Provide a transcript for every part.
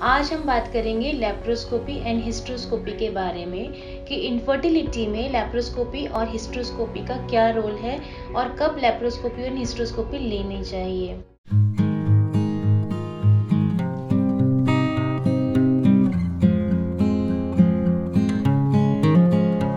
आज हम बात करेंगे लेप्रोस्कोपी एंड हिस्ट्रोस्कोपी के बारे में कि इनफर्टिलिटी में लेप्रोस्कोपी और हिस्ट्रोस्कोपी का क्या रोल है और कब लेप्रोस्कोपी और हिस्ट्रोस्कोपी लेनी चाहिए।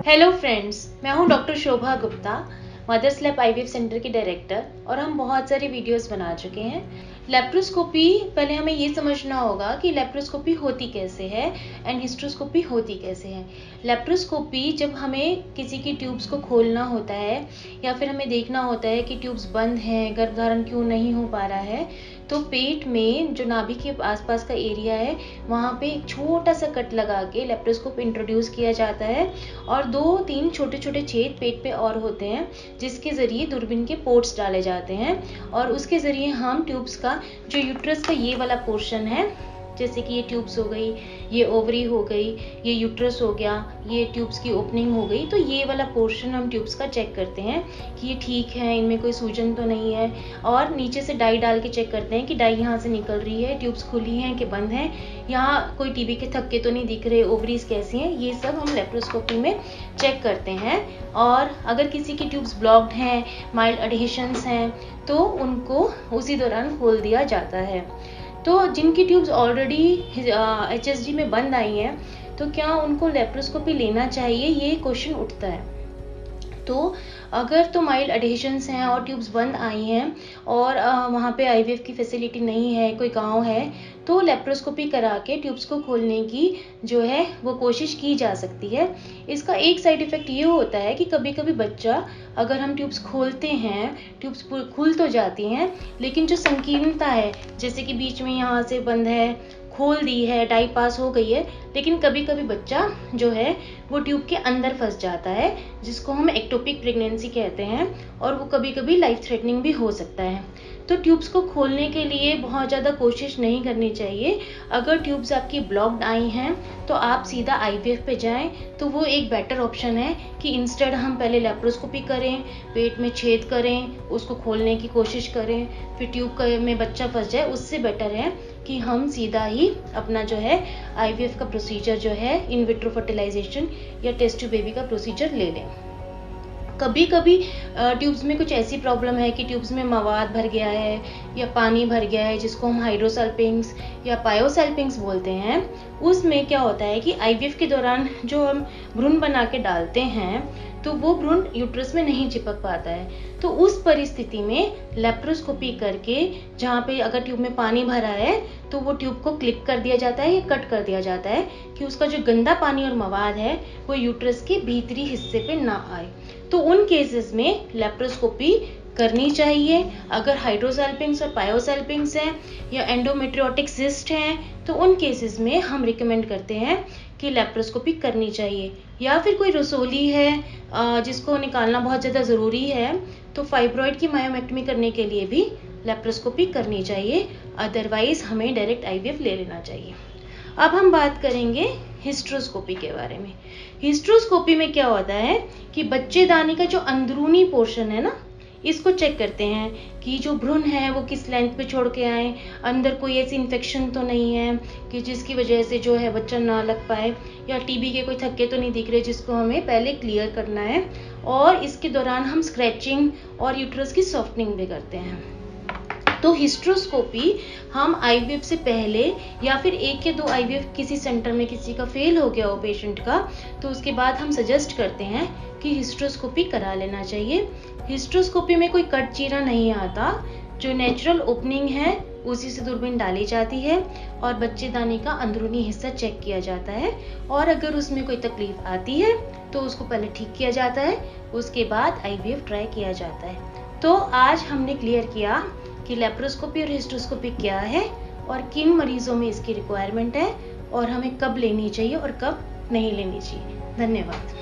हेलो फ्रेंड्स, मैं हूं doctor Shobha Gupta, Mother's Lab IVF centre की डायरेक्टर, और हम बहुत सारे वीडियोस बना चुके हैं। लेप्रोस्कोपी, पहले हमें ये समझना होगा कि लेप्रोस्कोपी होती कैसे है एंड हिस्ट्रोस्कोपी होती कैसे है। लेप्रोस्कोपी जब हमें किसी की ट्यूब्स को खोलना होता है या फिर हमें देखना होता है कि ट्यूब्स बंद हैं, गर्भधारण क्यों नहीं हो पा रहा है, तो पेट में जो नाभि के आसपास का एरिया है वहाँ पे एक छोटा सा कट लगा के लेप्रोस्कोप इंट्रोड्यूस किया जाता है और 2-3 छोटे छोटे छेद पेट पे और होते हैं जिसके ज़रिए दूरबीन के पोर्ट्स डाले जाते हैं और उसके ज़रिए हम ट्यूब्स का जो यूट्रस का ये वाला पोर्शन है, जैसे कि ये ट्यूब्स हो गई, ये ओवरी हो गई, ये यूट्रस हो गया, ये ट्यूब्स की ओपनिंग हो गई, तो ये वाला पोर्शन हम ट्यूब्स का चेक करते हैं कि ये ठीक है, इनमें कोई सूजन तो नहीं है, और नीचे से डाई डाल के चेक करते हैं कि डाई यहाँ से निकल रही है, ट्यूब्स खुली हैं कि बंद हैं, यहाँ कोई टीबी के थक्के तो नहीं दिख रहे, ओवरीज कैसी हैं, ये सब हम लेप्रोस्कोपी में चेक करते हैं। और अगर किसी की ट्यूब्स ब्लॉक्ड हैं, माइल्ड एडहेशंस हैं, तो उनको उसी दौरान खोल दिया जाता है। तो जिनकी ट्यूब्स ऑलरेडी HSG में बंद आई हैं, तो क्या उनको लेप्रोस्कोपी लेना चाहिए, ये क्वेश्चन उठता है। तो अगर तो माइल्ड एडहेशंस हैं और ट्यूब्स बंद आई हैं और वहाँ पे आईवीएफ की फैसिलिटी नहीं है, कोई गांव है, तो लेप्रोस्कोपी करा के ट्यूब्स को खोलने की जो है वो कोशिश की जा सकती है। इसका एक साइड इफ़ेक्ट ये होता है कि कभी कभी बच्चा, अगर हम ट्यूब्स खोलते हैं, ट्यूब्स खुल तो जाती हैं, लेकिन जो संकीर्णता है, जैसे कि बीच में यहाँ से बंद है, खोल दी है, डाई पास हो गई है, लेकिन कभी कभी बच्चा जो है वो ट्यूब के अंदर फंस जाता है, जिसको हम एक्टोपिक प्रेगनेंसी कहते हैं, और वो कभी कभी लाइफ थ्रेटनिंग भी हो सकता है। तो ट्यूब्स को खोलने के लिए बहुत ज़्यादा कोशिश नहीं करनी चाहिए। अगर ट्यूब्स आपकी ब्लॉक्ड आई हैं तो आप सीधा आईवीएफ पे जाएं, तो वो एक बेटर ऑप्शन है कि इंस्टेड हम पहले लेप्रोस्कोपी करें, पेट में छेद करें, उसको खोलने की कोशिश करें, फिर ट्यूब में बच्चा फंस जाए, उससे बेटर है कि हम सीधा ही अपना जो है आईवीएफ का प्रोसीजर जो है, इन विट्रो फर्टिलाइजेशन या टेस्ट ट्यूब बेबी का प्रोसीजर ले लें। कभी कभी ट्यूब्स में कुछ ऐसी प्रॉब्लम है कि ट्यूब्स में मवाद भर गया है या पानी भर गया है, जिसको हम हाइड्रोसल्फिंग्स या पायोसल्फिंग्स बोलते हैं। उसमें क्या होता है कि आईवीएफ के दौरान जो हम भ्रूण बना के डालते हैं, तो वो भ्रूण यूट्रस में नहीं चिपक पाता है। तो उस परिस्थिति में लेप्रोस्कोपी करके, जहाँ पे अगर ट्यूब में पानी भरा है, तो वो ट्यूब को क्लिप कर दिया जाता है या कट कर दिया जाता है कि उसका जो गंदा पानी और मवाद है वो यूट्रस के भीतरी हिस्से पे ना आए। तो उन केसेस में लेप्रोस्कोपी करनी चाहिए। अगर हाइड्रोसल्फिंग्स और पायोसल्फिंग्स हैं या एंडोमेट्रियोटिक सिस्ट हैं, तो उन केसेस में हम रिकमेंड करते हैं कि लेप्रोस्कोपी करनी चाहिए। या फिर कोई रसोली है जिसको निकालना बहुत ज़्यादा ज़रूरी है, तो फाइब्रॉइड की मायोमेक्टमी करने के लिए भी लेप्रोस्कोपी करनी चाहिए। अदरवाइज हमें डायरेक्ट आईवीएफ ले लेना चाहिए। अब हम बात करेंगे हिस्ट्रोस्कोपी के बारे में। हिस्ट्रोस्कोपी में क्या होता है कि बच्चेदानी का जो अंदरूनी पोर्शन है ना, इसको चेक करते हैं कि जो भ्रूण है वो किस लेंथ पे छोड़ के आए, अंदर कोई ऐसी इन्फेक्शन तो नहीं है कि जिसकी वजह से जो है बच्चा ना लग पाए, या टीबी के कोई थक्के तो नहीं दिख रहे, जिसको हमें पहले क्लियर करना है। और इसके दौरान हम स्क्रैचिंग और यूट्रस की सॉफ्टनिंग भी करते हैं। तो हिस्ट्रोस्कोपी हम आईवीएफ से पहले, या फिर 1 या 2 आईवीएफ किसी सेंटर में किसी का फेल हो गया हो पेशेंट का, तो उसके बाद हम सजेस्ट करते हैं कि हिस्ट्रोस्कोपी करा लेना चाहिए। हिस्ट्रोस्कोपी में कोई कट चीरा नहीं आता, जो नेचुरल ओपनिंग है उसी से दूरबीन डाली जाती है और बच्चेदानी का अंदरूनी हिस्सा चेक किया जाता है, और अगर उसमें कोई तकलीफ आती है तो उसको पहले ठीक किया जाता है, उसके बाद आईवीएफ ट्राई किया जाता है। तो आज हमने क्लियर किया कि लेप्रोस्कोपी और हिस्ट्रोस्कोपी क्या है और किन मरीजों में इसकी रिक्वायरमेंट है, और हमें कब लेनी चाहिए और कब नहीं लेनी चाहिए। धन्यवाद।